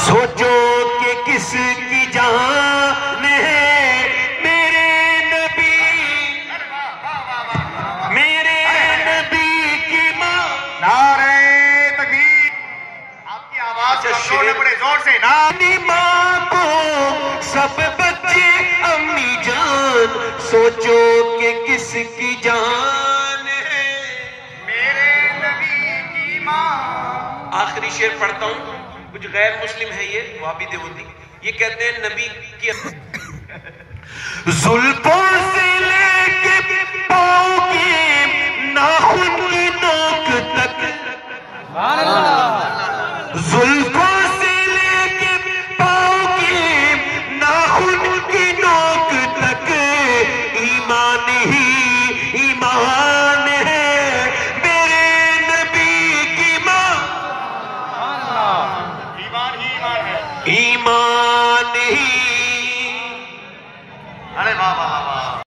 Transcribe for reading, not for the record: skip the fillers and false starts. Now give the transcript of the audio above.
سوچو کہ کس کی جان ہے میرے نبی کی ماں. نعرہ تکبیر. آپ کی آواز کمزور ہے، بڑے زور سے. اپنی ماں کو سب بچے امی جان، سوچو کہ کس کی جان ہے میرے نبی کی ماں. آخری شعر پڑھتا ہوں. کچھ غیر مسلم ہے یہ وہابی دیوبندی، یہ کہتے ہیں نبی کی زلفوں سے لے کے پاؤں کے ناخن کی نوک تک، زلفوں سے لے کے پاؤں کے ناخن کی نوک تک ایمان ہی ایمان ہے میرے نبی کی ماں. ایمان ہی ایمان ہے. ایمان ہی. ارے واہ واہ.